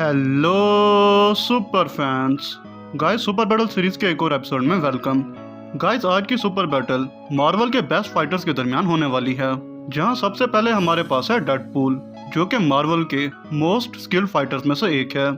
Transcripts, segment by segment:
Hello super fans. Guys super battle series के एक और एपिसोड में वेलकम। गाइस आज की सुपर बैटल मार्वल के बेस्ट फाइटर्स के दरमियान होने वाली है, जहां सबसे पहले हमारे पास है डेडपूल, जो कि मार्वल के मोस्ट स्किल्ड फाइटर्स में से एक है।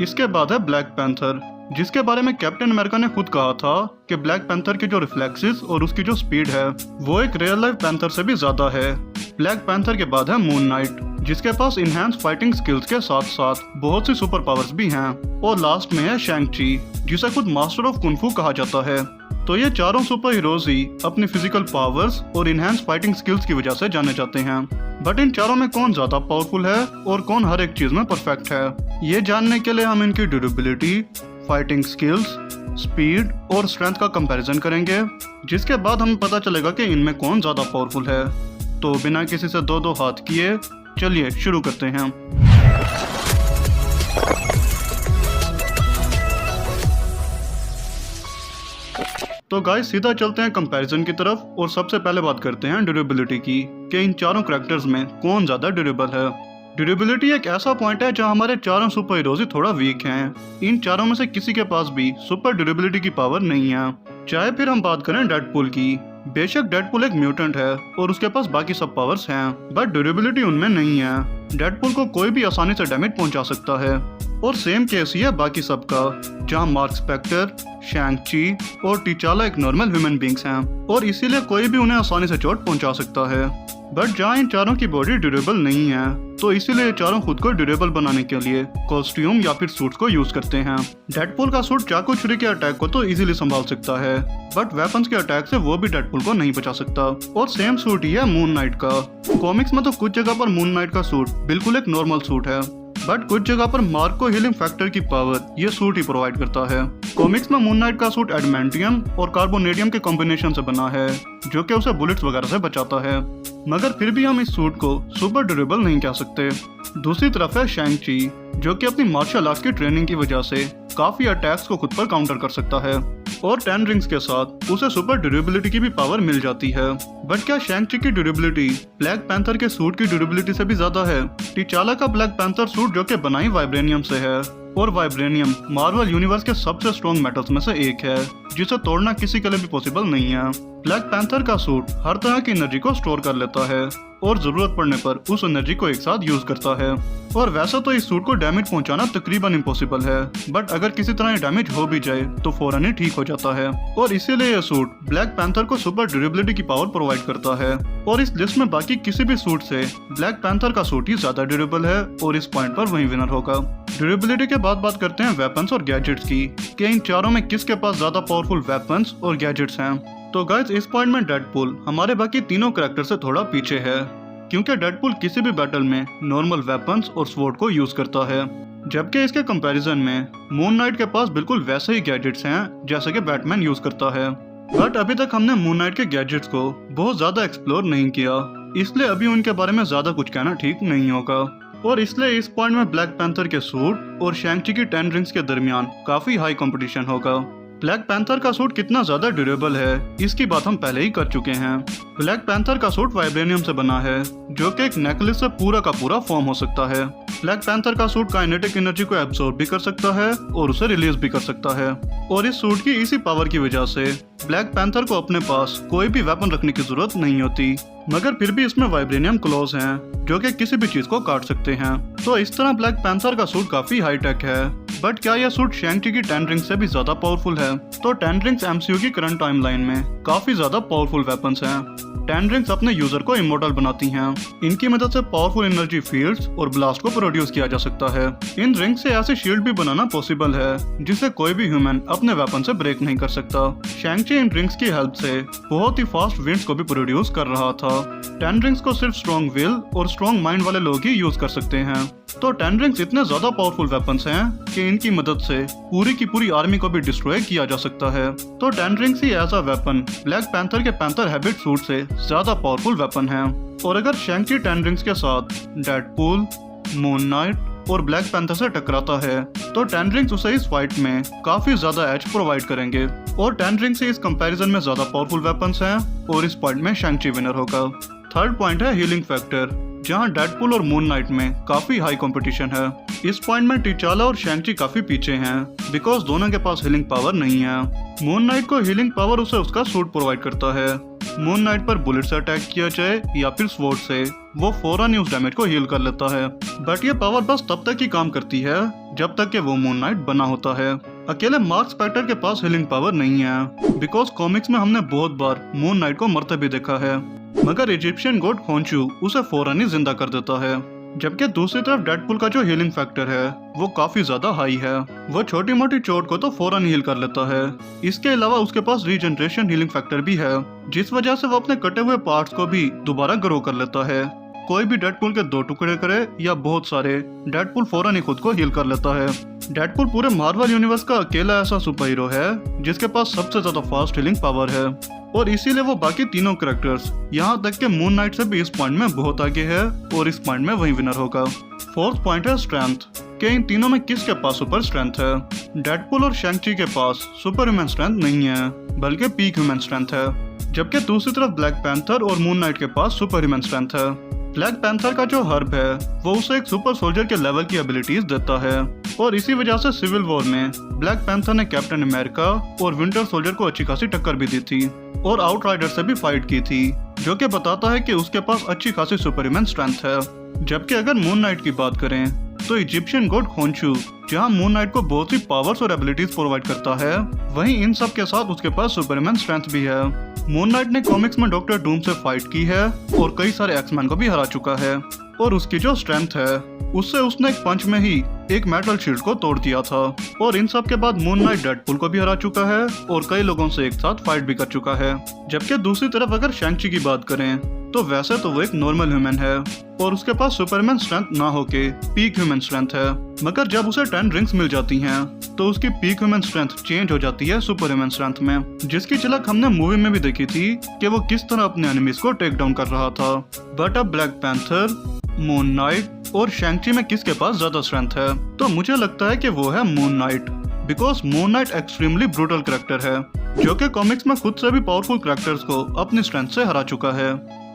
इसके बाद है ब्लैक पैंथर, जिसके बारे में कैप्टन अमेरिका ने खुद कहा था कि ब्लैक पैंथर की जो रिफ्लेक्सेस और उसकी जो स्पीड है वो एक रियल लाइफ पैंथर से भी ज्यादा है। ब्लैक पैंथर के बाद है मून नाइट, जिसके पास इनहैंस फाइटिंग स्किल्स के साथ साथ बहुत सी सुपर पावर्स भी हैं। और लास्ट में है शैंग-ची, जिसे खुद मास्टर ऑफ कुंग फू कहा जाता है। तो ये चारों सुपर हीरोज ही अपनी फिजिकल पावर्स और इनहैंस फाइटिंग स्किल्स की वजह से जाने जाते हैं। बट इन चारों में कौन ज्यादा पावरफुल है और कौन हर एक चीज में परफेक्ट है, ये जानने के लिए हम इनकी ड्यूरेबिलिटी, फाइटिंग स्किल्स, स्पीड और स्ट्रेंथ का कंपैरिजन करेंगे, जिसके बाद हमें पता चलेगा कि इनमें कौन ज्यादा पावरफुल है। तो बिना किसी से दो हाथ किए चलिए शुरू करते हैं। तो गाइस सीधा चलते हैं कंपैरिजन की तरफ और सबसे पहले बात करते हैं ड्यूरेबिलिटी की, कि इन चारों कैरेक्टर्स में कौन ज्यादा ड्यूरेबल है। ड्यूरेबिलिटी एक ऐसा पॉइंट है जहां हमारे चारों सुपर हीरोज ही थोड़ा वीक हैं। इन चारों में से किसी के पास भी सुपर ड्यूरेबिलिटी की पावर नहीं है। चाहे फिर हम बात करें डेडपूल की, बेशक डेडपूल एक म्यूटेंट है और उसके पास बाकी सब पावर्स हैं, बट ड्यूरेबिलिटी उनमें नहीं है। डेडपूल को कोई भी आसानी से डैमेज पहुंचा सकता है। और सेम केस ही है बाकी सब का, जहां मार्क स्पेक्टर, शैंग-ची और टिचाला एक नॉर्मल ह्यूमन बींग्स हैं और इसीलिए कोई भी उन्हें आसानी से चोट पहुंचा सकता है। बट जहाँ इन चारों की बॉडी ड्यूरेबल नहीं है, तो इसीलिए ये चारों खुद को ड्यूरेबल बनाने के लिए कॉस्ट्यूम या फिर सूट्स को यूज करते हैं। डेडपूल का सूट चाकू छुरी के अटैक को तो इजीली संभाल सकता है, बट वेपन्स के अटैक से वो भी डेडपूल को नहीं बचा सकता। और सेम सूट ही है मून नाइट का। कॉमिक्स में तो कुछ जगह पर मून नाइट का सूट बिल्कुल एक नॉर्मल सूट है, बट कुछ जगह पर मार्क को हीलिंग फैक्टर की पावर ये सूट ही प्रोवाइड करता है। कॉमिक्स में मून नाइट का सूट एडमेंटियम और कार्बोनेडियम के कॉम्बिनेशन से बना है, जो कि उसे बुलेट्स वगैरह से बचाता है। मगर फिर भी हम इस सूट को सुपर ड्यूरेबल नहीं कह सकते। दूसरी तरफ है शैंग-ची, जो कि अपनी मार्शल आर्ट्स की ट्रेनिंग की वजह से काफी अटैक्स को खुद पर काउंटर कर सकता है और 10 रिंग्स के साथ उसे सुपर ड्यूरेबिलिटी की भी पावर मिल जाती है। बट क्या शैंग-ची की ड्यूरेबिलिटी ब्लैक पैंथर के सूट की ड्यूरेबिलिटी से भी ज्यादा है? टिचाला का ब्लैक पैंथर सूट जो कि बनाई वाइब्रेनियम से है, और वाइब्रेनियम मार्वल यूनिवर्स के सबसे स्ट्रॉन्ग मेटल्स में से एक है, जिसे तोड़ना किसी के लिए भी पॉसिबल नहीं है। ब्लैक पैंथर का सूट हर तरह की एनर्जी को स्टोर कर लेता है और जरूरत पड़ने पर उस एनर्जी को एक साथ यूज करता है। और वैसे तो इस सूट को डैमेज पहुंचाना तकरीबन इम्पॉसिबल है, बट अगर किसी तरह डैमेज हो भी जाए तो फौरन ही ठीक हो जाता है। और इसीलिए यह सूट ब्लैक पैंथर को सुपर ड्यूरेबिलिटी की पावर प्रोवाइड करता है। और इस लिस्ट में बाकी किसी भी सूट से ब्लैक पैंथर का सूट ही ज्यादा ड्यूरेबल है और इस पॉइंट पर वही विनर होगा। ड्यूरेबिलिटी के बाद बात करते हैं वेपन्स और गैजेट्स की, कि इन चारों में किसके पास ज्यादा पावरफुल वेपन्स और गैजेट्स हैं। तो गाइस इस पॉइंट में डेडपूल हमारे बाकी तीनों कैरेक्टर से थोड़ा पीछे है, क्योंकि डेडपूल किसी भी बैटल में नॉर्मल वेपन्स और स्वॉर्ड को यूज करता है, जबकि इसके कंपैरिजन में मून नाइट के पास बिल्कुल वैसे ही गैजेट्स हैं जैसे कि बैटमैन यूज करता है। बट अभी तक हमने मून नाइट के गैजेट्स को बहुत ज्यादा एक्सप्लोर नहीं किया, इसलिए अभी उनके बारे में ज्यादा कुछ कहना ठीक नहीं होगा। और इसलिए इस पॉइंट में ब्लैक पैंथर के सूट और शैंग-ची की 10 रिंग्स के दरमियान काफी हाई कंपटीशन होगा। ब्लैक पैंथर का सूट कितना ज्यादा ड्यूरेबल है, इसकी बात हम पहले ही कर चुके हैं। ब्लैक पैंथर का सूट वाइब्रेनियम से बना है, जो कि एक नेकलेस से पूरा का पूरा फॉर्म हो सकता है। ब्लैक पैंथर का सूट काइनेटिक एनर्जी को एब्सॉर्ब भी कर सकता है और उसे रिलीज भी कर सकता है। और इस सूट की इसी पावर की वजह से ब्लैक पैंथर को अपने पास कोई भी वेपन रखने की जरूरत नहीं होती, मगर फिर भी इसमें वाइब्रेनियम क्लॉज हैं, जो कि किसी भी चीज को काट सकते हैं। तो इस तरह ब्लैक पैंथर का सूट काफी हाईटेक है। बट क्या यह सूट शैंग-ची की 10 रिंग्स से भी ज्यादा पावरफुल है? तो 10 रिंग्स एमसीयू की करंट टाइमलाइन में काफी ज्यादा पावरफुल वेपन्स हैं। 10 रिंग्स अपने यूजर को इमोर्टल बनाती हैं। इनकी मदद से पावरफुल एनर्जी फील्ड्स और ब्लास्ट को प्रोड्यूस किया जा सकता है। इन रिंग्स से ऐसे शील्ड भी बनाना पॉसिबल है जिसे कोई भी ह्यूमन अपने वेपन से ब्रेक नहीं कर सकता। शैंग-ची इन रिंग्स की हेल्प से बहुत ही फास्ट विंड्स को भी प्रोड्यूस कर रहा था। 10 रिंग्स को सिर्फ स्ट्रॉन्ग विल और स्ट्रॉन्ग माइंड वाले लोग ही यूज कर सकते हैं। तो 10 रिंग्स इतने ज्यादा पावरफुल वेपन्स हैं कि इनकी मदद से पूरी की पूरी आर्मी को भी डिस्ट्रॉय किया जा सकता है। तो 10 रिंग्स ही as a weapon Black Panther के पैंथर हैबिट सूट से ज्यादा पावरफुल वेपन है। और अगर शैंग-ची 10 रिंग्स के साथ डेडपूल, मून नाइट और ब्लैक पैंथर से टकराता है, तो 10 रिंग्स उसे इस फाइट में काफी ज्यादा एज प्रोवाइड करेंगे। और 10 रिंग्स से इस कंपैरिजन में ज्यादा पावरफुल वेपन्स हैं और इस पॉइंट में शैंग-ची विनर होगा। थर्ड पॉइंट है हीलिंग फैक्टर, जहां डेडपुल और मून नाइट में काफी हाई कंपटीशन है। इस पॉइंट में टिचाला और शैंग-ची काफी पीछे हैं बिकॉज दोनों के पास हीलिंग पावर नहीं है। मून नाइट को हीलिंग पावर उसे उसका सूट प्रोवाइड करता है। मून नाइट पर बुलेट से अटैक किया जाए या फिर स्वॉर्ड से, वो फौरन ही उस डैमेज को हील कर लेता है। बट ये पावर बस तब तक ही काम करती है जब तक कि वो मून नाइट बना होता है। अकेले मार्क स्पेक्टर के पास हीलिंग पावर नहीं है बिकॉज कॉमिक्स में हमने बहुत बार मून नाइट को मरते भी देखा है, मगर इजिप्शियन गॉड खोंचू उसे फौरन ही जिंदा कर देता है। जबकि दूसरी तरफ डेडपुल का जो हीलिंग फैक्टर है वो काफी ज्यादा हाई है। वो छोटी मोटी चोट को तो फौरन हील कर लेता है। इसके अलावा उसके पास रीजनरेशन हीलिंग फैक्टर भी है, जिस वजह से वो अपने कटे हुए पार्ट्स को भी दोबारा ग्रो कर लेता है। कोई भी डेडपुल के 2 टुकड़े करे या बहुत सारे, डेडपुल फौरन ही खुद को हील कर लेता है। डेडपुल पूरे मार्वल यूनिवर्स का अकेला ऐसा सुपर हीरो है जिसके पास सबसे ज्यादा फास्ट हीलिंग पावर है, और इसीलिए वो बाकी तीनों कैरेक्टर्स यहाँ तक के मून नाइट से भी इस पॉइंट में बहुत आगे है और इस पॉइंट में वही विनर होगा। फोर्थ पॉइंट है स्ट्रेंथ, कि इन तीनों में किसके पास सुपर स्ट्रेंथ है। डेडपुल और शैंग-ची के पास सुपर ह्यूमन स्ट्रेंथ नहीं है बल्कि पीक ह्यूमन स्ट्रेंथ है, जबकि दूसरी तरफ ब्लैक पैंथर और मून नाइट के पास सुपर ह्यूमन स्ट्रेंथ है। ब्लैक पैंथर का जो हर्ब है वो उसे एक सुपर सोल्जर के लेवल की एबिलिटीज देता है, और इसी वजह से सिविल वॉर में ब्लैक पैंथर ने कैप्टन अमेरिका और विंटर सोल्जर को अच्छी खासी टक्कर भी दी थी और आउटराइडर से भी फाइट की थी, जो कि बताता है कि उसके पास अच्छी खासी सुपर ह्यूमन स्ट्रेंथ है। जबकि अगर मून नाइट की बात करें तो इजिप्शियन गॉड खोंचू जहां मून नाइट को बहुत सी पावर्स और एबिलिटीज प्रोवाइड करता है, वहीं इन सब के साथ उसके पास सुपरमैन स्ट्रेंथ भी है। मून नाइट ने कॉमिक्स में डॉक्टर डूम से फाइट की है और कई सारे एक्समैन को भी हरा चुका है, और उसकी जो स्ट्रेंथ है उससे उसने एक पंच में ही एक मेटल शील्ड को तोड़ दिया था। और इन सब के बाद मून नाइट डेडपुल को भी हरा चुका है और कई लोगों से एक साथ फाइट भी कर चुका है। जबकि दूसरी तरफ अगर शैंग-ची की बात करें तो वैसे तो वो एक नॉर्मल ह्यूमन है और उसके पास सुपरमैन स्ट्रेंथ ना होके पीक ह्यूमन स्ट्रेंथ है, मगर जब उसे 10 रिंग्स मिल जाती हैं तो उसकी पीक ह्यूमन स्ट्रेंथ चेंज हो जाती है सुपर ह्यूमन स्ट्रेंथ में, जिसकी झलक हमने मूवी में भी देखी थी कि वो किस तरह अपने एनिमीज को टेक डाउन कर रहा था। बट अब ब्लैक पैंथर, मून नाइट और शैंग-ची में किसके पास ज्यादा स्ट्रेंथ है, तो मुझे लगता है कि वो है moon night, because moon night extremely brutal character है जो कि कॉमिक्स में खुद से भी पावरफुल कैरेक्टर्स को अपनी स्ट्रेंथ से हरा चुका है।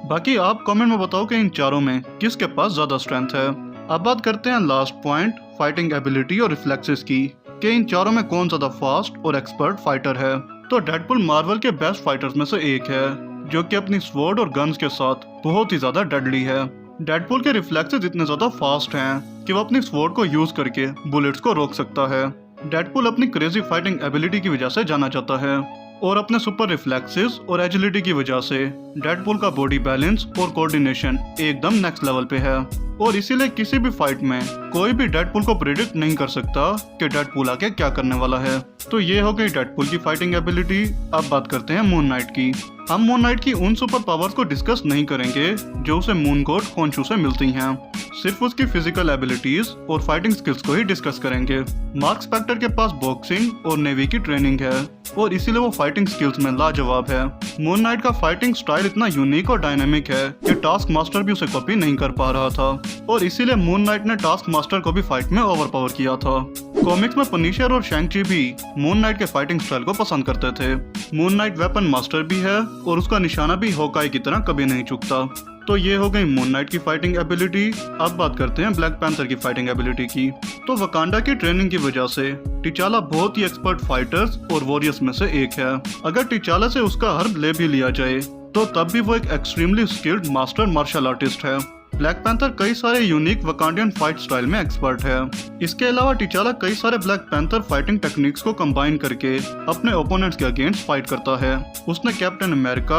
बाकी आप कमेंट में बताओ कि इन चारों में किसके पास ज्यादा स्ट्रेंथ है। अब बात करते हैं लास्ट पॉइंट, फाइटिंग एबिलिटी और रिफ्लेक्सेस की, कि इन चारों में कौन ज्यादा फास्ट और एक्सपर्ट फाइटर है। तो डेडपुल मार्वल के बेस्ट फाइटर्स में से एक है जो कि अपनी स्वॉर्ड और गन्स के साथ बहुत ही ज्यादा डेडली है। डेडपुल के रिफ्लेक्सेस इतने ज्यादा फास्ट हैं कि वो अपनी स्वॉर्ड को यूज करके बुलेट्स को रोक सकता है। डेडपुल अपनी क्रेजी फाइटिंग एबिलिटी की वजह से जाना जाता है, और अपने सुपर रिफ्लेक्सेस और एजिलिटी की वजह से डेडपुल का बॉडी बैलेंस और कोऑर्डिनेशन एकदम नेक्स्ट लेवल पे है, और इसीलिए किसी भी फाइट में कोई भी डेडपुल को प्रिडिक्ट नहीं कर सकता कि डेडपुल आके क्या करने वाला है। तो ये हो गई डेडपुल की फाइटिंग एबिलिटी। अब बात करते हैं मून नाइट की। हम मून नाइट की उन सुपर पावर्स को डिस्कस नहीं करेंगे जो उसे मून गॉड खोंचू से मिलती हैं, सिर्फ उसकी फिजिकल एबिलिटीज और फाइटिंग स्किल्स को ही डिस्कस करेंगे। मार्क स्पेक्टर के पास बॉक्सिंग और नेवी की ट्रेनिंग है और इसीलिए वो फाइटिंग स्किल्स में लाजवाब है। मून नाइट का फाइटिंग स्टाइल इतना यूनिक और डायनामिक है कि टास्क मास्टर भी उसे कॉपी नहीं कर पा रहा था, और इसीलिए मून नाइट ने टास्क मास्टर को भी फाइट में ओवरपावर किया था। कॉमिक्स में पनिशर और शैंग-ची भी मून नाइट के फाइटिंग स्टाइल को पसंद करते थे। मून नाइट वेपन मास्टर भी है और उसका निशाना भी होकाई की तरह कभी नहीं चूकता। तो ये हो गई मून नाइट की फाइटिंग एबिलिटी। अब बात करते हैं ब्लैक पैंथर की फाइटिंग एबिलिटी की। तो वकांडा की ट्रेनिंग की वजह से टिचाला बहुत ही एक्सपर्ट फाइटर्स और वॉरियर्स में से एक है। अगर टिचाला से उसका हर्ब ले भी लिया जाए तो तब भी वो एक extremely skilled master martial artist है। ब्लैक पैंथर कई सारे यूनिक वकांडियन फाइट स्टाइल में एक्सपर्ट है। इसके अलावा टिचाला कई सारे ब्लैक पैंथर फाइटिंग टेक्निक्स को कंबाइन करके अपने ओपोनेंट्स के अगेंस्ट फाइट करता है। उसने कैप्टन अमेरिका,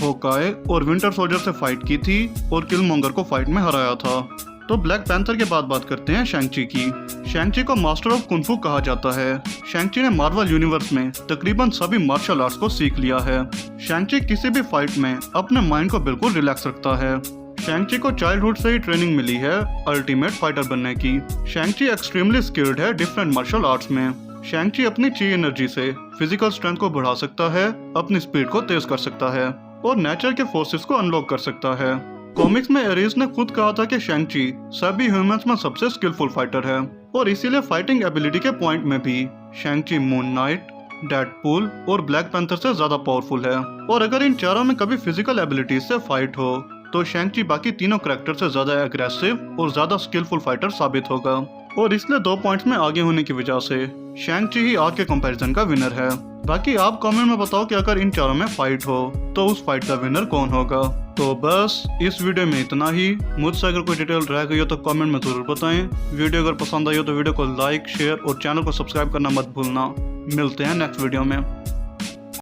होकाई और विंटर सोल्जर से फाइट की थी और किलमोंगर को फाइट में हराया था। तो ब्लैक पैंथर के बाद बात करते हैं शैंग-ची की। शैंग-ची को मास्टर ऑफ कुंफू कहा जाता है। शैंग-ची ने मार्वल यूनिवर्स में तकरीबन सभी मार्शल आर्ट्स को सीख लिया है। शैंग-ची किसी भी फाइट में अपने माइंड को बिल्कुल रिलैक्स रखता है। शैंग-ची को चाइल्डहुड से ही ट्रेनिंग मिली है अल्टीमेट फाइटर बनने की। शैंग-ची एक्सट्रीमली स्किल्ड है डिफरेंट मार्शल आर्ट्स में। शैंग-ची अपनी ची एनर्जी से फिजिकल स्ट्रेंथ को बढ़ा सकता है, अपनी स्पीड को तेज कर सकता है और नेचर के फोर्सेस को अनलॉक कर सकता है। कॉमिक्स में एरीज ने खुद कहा था कि शैंग-ची सभी ह्यूमंस में सबसे स्किलफुल फाइटर है, और इसीलिए फाइटिंग एबिलिटी के पॉइंट में भी शैंग-ची मून नाइट, डेडपुल और ब्लैक पैंथर से ज्यादा पावरफुल है। और अगर इन चारों में कभी फिजिकल एबिलिटीज से फाइट हो तो शैंग-ची बाकी तीनों कैरेक्टर से ज्यादा एग्रेसिव और ज्यादा स्किलफुल फाइटर साबित होगा, और इसलिए 2 पॉइंट्स में आगे होने की वजह से शैंग-ची ही आज के कंपैरिजन का विनर है। बाकी आप कमेंट में बताओ कि अगर इन चारों में फाइट हो तो उस फाइट का विनर कौन होगा। तो बस इस वीडियो में इतना ही। मुझसे अगर कोई डिटेल रह गई हो तो कमेंट में जरूर बताएं। वीडियो अगर पसंद आई हो तो वीडियो को लाइक, शेयर और चैनल को सब्सक्राइब करना मत भूलना। मिलते हैं नेक्स्ट वीडियो में।